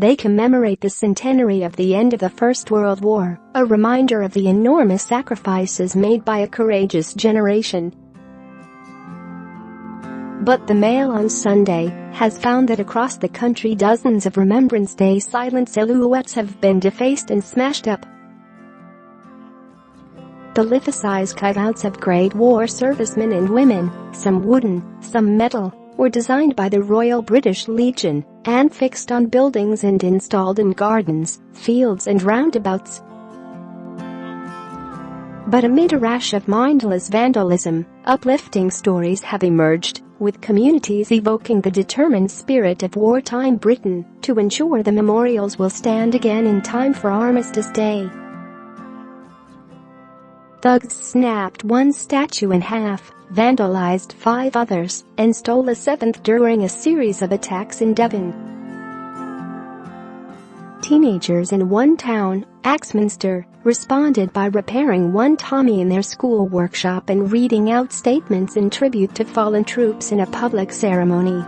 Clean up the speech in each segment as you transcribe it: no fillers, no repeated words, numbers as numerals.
They commemorate the centenary of the end of the First World War, a reminder of the enormous sacrifices made by a courageous generation. But the Mail on Sunday has found that across the country dozens of Remembrance Day silent silhouettes have been defaced and smashed up. The life-size cutouts of Great War servicemen and women, some wooden, some metal, were designed by the Royal British Legion and fixed on buildings and installed in gardens, fields and roundabouts. But amid a rash of mindless vandalism, uplifting stories have emerged, with communities evoking the determined spirit of wartime Britain to ensure the memorials will stand again in time for Armistice Day. Thugs snapped one statue in half, vandalized 5 others, and stole a 7th during a series of attacks in Devon. Teenagers in one town, Axminster, responded by repairing one Tommy in their school workshop and reading out statements in tribute to fallen troops in a public ceremony.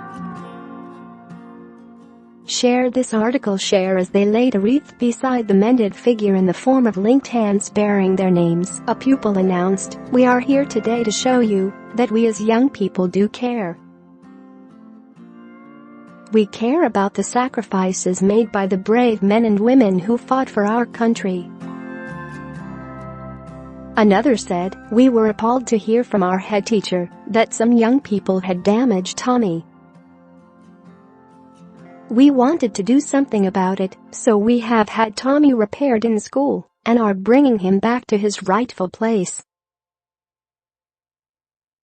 Share this article. Share as they laid a wreath beside the mended figure in the form of linked hands bearing their names. A pupil announced, "We are here today to show you that we as young people do care. We care about the sacrifices made by the brave men and women who fought for our country." Another said, "We were appalled to hear from our head teacher that some young people had damaged Tommy. We wanted to do something about it, so we have had Tommy repaired in school and are bringing him back to his rightful place."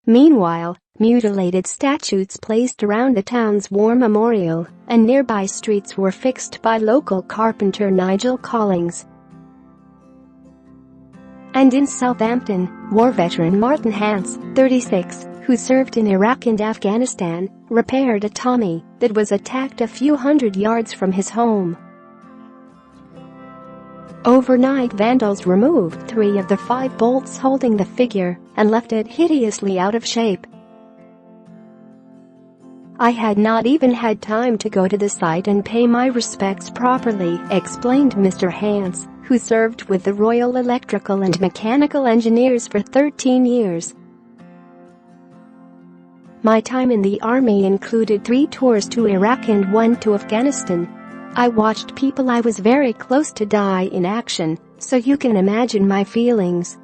Meanwhile, mutilated statues placed around the town's war memorial and nearby streets were fixed by local carpenter Nigel Collings. And in Southampton, war veteran Martin Hance, 36, who served in Iraq and Afghanistan, repaired a Tommy that was attacked a few hundred yards from his home. Overnight, vandals removed 3 of the 5 bolts holding the figure and left it hideously out of shape. "I had not even had time to go to the site and pay my respects properly," explained Mr. Hance, who served with the Royal Electrical and Mechanical Engineers for 13 years. "My time in the army included 3 tours to Iraq and 1 to Afghanistan. I watched people I was very close to die in action, so you can imagine my feelings."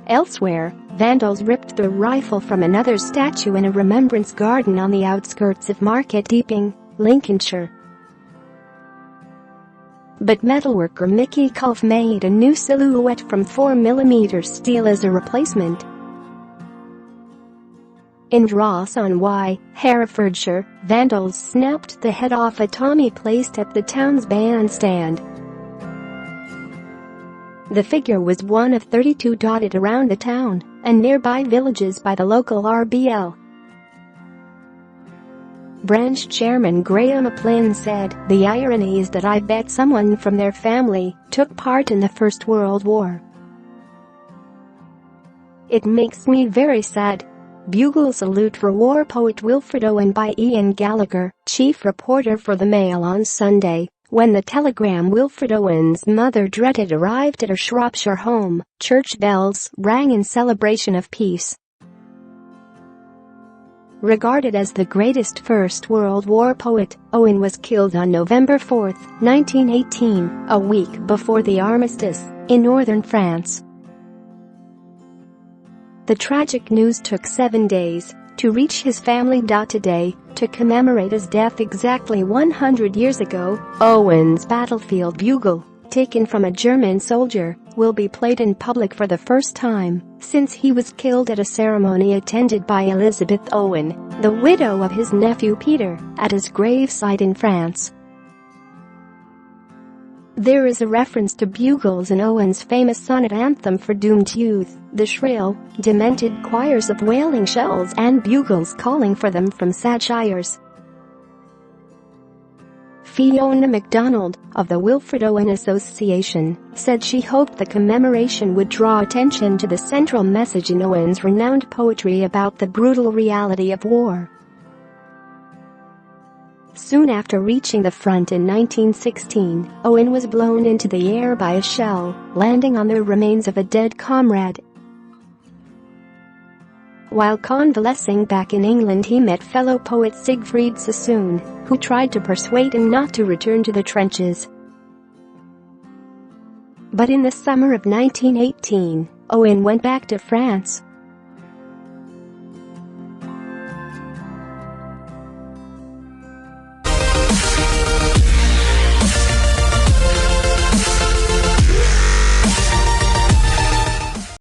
Elsewhere, vandals ripped the rifle from another statue in a remembrance garden on the outskirts of Market Deeping, Lincolnshire. But metalworker Mickey Culf made a new silhouette from 4mm steel as a replacement. In Ross-on-Wye, Herefordshire, vandals snapped the head off a Tommy placed at the town's bandstand. The figure was one of 32 dotted around the town and nearby villages by the local RBL. Branch Chairman Graham Aplin said, "The irony is that I bet someone from their family took part in the First World War. It makes me very sad." Bugle salute for war poet Wilfred Owen by Ian Gallagher, chief reporter for the Mail on Sunday, when the telegram Wilfred Owen's mother dreaded arrived at her Shropshire home. Church bells rang in celebration of peace. Regarded as the greatest First World War poet, Owen was killed on November 4, 1918, a week before the armistice, in northern France. The tragic news took 7 days to reach his family. Today, to commemorate his death exactly 100 years ago, Owen's battlefield bugle, taken from a German soldier, will be played in public for the first time since he was killed at a ceremony attended by Elizabeth Owen, the widow of his nephew Peter, at his gravesite in France. There is a reference to bugles in Owen's famous sonnet anthem for doomed youth, the shrill, demented choirs of wailing shells and bugles calling for them from sad shires. Fiona MacDonald, of the Wilfred Owen Association, said she hoped the commemoration would draw attention to the central message in Owen's renowned poetry about the brutal reality of war. Soon after reaching the front in 1916, Owen was blown into the air by a shell, landing on the remains of a dead comrade. While convalescing back in England, he met fellow poet Siegfried Sassoon, who tried to persuade him not to return to the trenches. But in the summer of 1918, Owen went back to France.